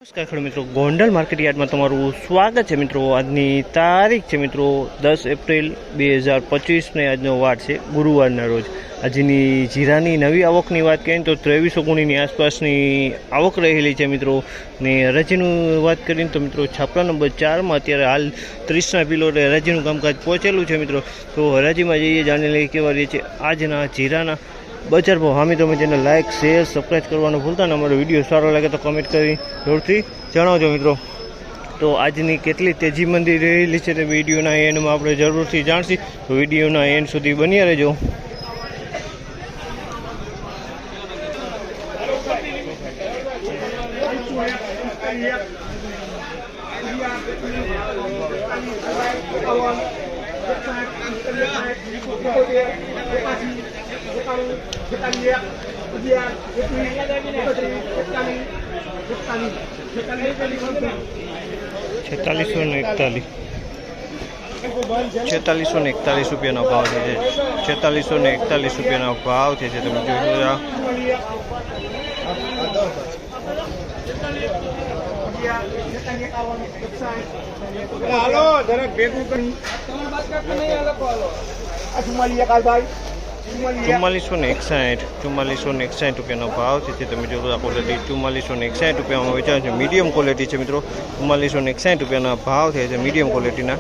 નમસ્કાર ખેડૂત મિત્રો, ગોંડલ માર્કેટ યાર્ડમાં તમારું સ્વાગત છે મિત્રો। આજની તારીખ છે મિત્રો 10 એપ્રિલ 2025 ને આજનો વાર છે ગુરુવારના રોજ। આજની જીરાની નવી આવકની વાત કરીએ તો 2300 ગુણીની આસપાસની આવક રહેલી છે મિત્રો। ને હરાજીનું વાત કરીએ તો મિત્રો છાપરા નંબર 4માં અત્યારે હાલ 30ના પિલોરે હરાજીનું કામકાજ પહોંચેલું છે મિત્રો। તો હરાજીમાં જઈએ જાણી લઈએ કેવા રહે છે આજના જીરાના બજાર ભાવ। હા મિત્રો, ચેનલ લાઇક શેર સબસ્ક્રાઈબ કરવાનું ભૂલતા ને। અમારો વિડીયો સારો લાગે તો કમેન્ટ કરી જરૂરથી જણાવજો મિત્રો। તો આજની કેટલી તેજી મંદી રહેલી છે તે વિડીયોના એન્ડમાં આપણે જરૂરથી જાણશી। તો વિડીયોના એન્ડ સુધી બન્યા રહેજો। ₹4641 રૂપિયાનો ભાવ છે। ₹4641 રૂપિયાનો ભાવ છે। તમે જોઈ હાલો જરાક ભેગું કરી ₹4461 રૂપિયાનો ભાવ છે। તમે જો ક્વોલિટી ₹4461 રૂપિયામાં વેચાય છે। મીડિયમ ક્વોલિટી છે મિત્રો। ₹4461 રૂપિયાના ભાવ છે મીડિયમ ક્વોલિટીના।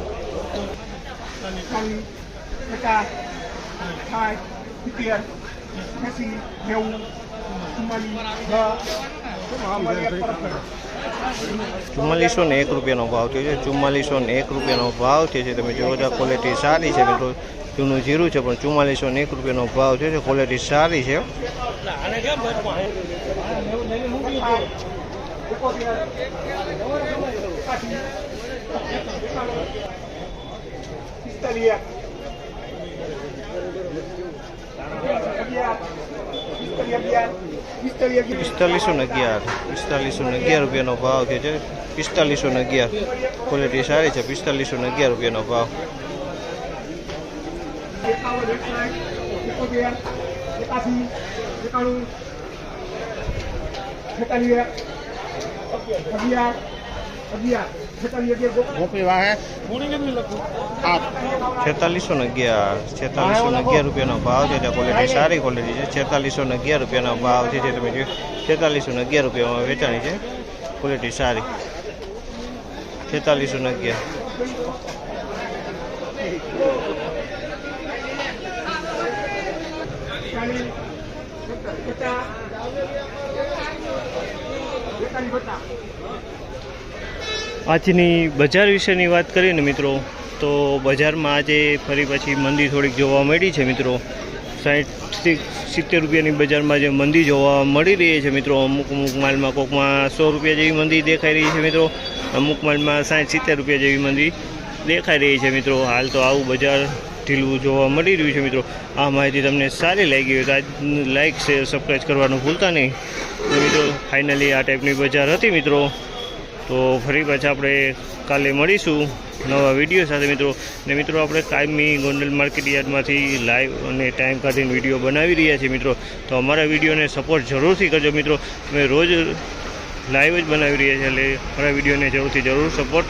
₹4401 રૂપિયાનો ભાવ થયો છે। ₹4401 રૂપિયાનો ભાવ છે। તમે જોવો છો ક્વોલિટી સારી છે મિત્રો। જૂનું જીરું છે પણ ₹4401 રૂપિયાનો ભાવ છે। ક્વોલિટી સારી છે। ₹4511 રૂપિયાનો ભાવ છે। ₹4511 ક્વોલિટી સારી છે। ₹4511 રૂપિયાનો ભાવ। ₹4611 રૂપિયાનો ભાવ છે। ક્વોલિટી સારી ક્વોલિટી છે। ₹4611 રૂપિયાનો ભાવ છે। તમે જો ₹4611 રૂપિયામાં વેચાણી છે। ક્વોલિટી સારી। ₹4611 આજની બજાર વિશેની વાત કરીએ ને મિત્રો તો બજારમાં આજે ફરી પાછી મંદી થોડીક જોવા મળી છે મિત્રો। 60-70 રૂપિયાની બજારમાં જે મંદી જોવા મળી રહી છે મિત્રો। અમુક માલમાં કોકમાં 100 રૂપિયા જેવી મંદી દેખાઈ રહી છે મિત્રો। અમુક માલમાં 60-70 રૂપિયા જેવી મંદી દેખાઈ રહી છે મિત્રો। હાલ તો આવું બજાર ઢીલું જોવા મળી રહ્યું છે મિત્રો। આ માહિતી તમને સારી લાગી હોય તો આજ લાઇક શેર સબસ્ક્રાઈબ કરવાનું ભૂલતા નહીં મિત્રો। ફાઇનલી આ ટાઈપની બજાર હતી મિત્રો। તો ફરી પાછા આપણે કાલે મળીશું નવા વિડીયો સાથે મિત્રો। ને મિત્રો આપણે કાયમી ગોંડલ માર્કેટ યાર્ડમાંથી લાઈવ અને ટાઈમ કાઢીને વિડીયો બનાવી રહ્યા છીએ મિત્રો। તો અમારા વિડીયોને સપોર્ટ જરૂરથી કરજો મિત્રો। અમે રોજ લાઈવ જ બનાવી રહ્યા છીએ એટલે અમારા વિડીયોને જરૂર સપોર્ટ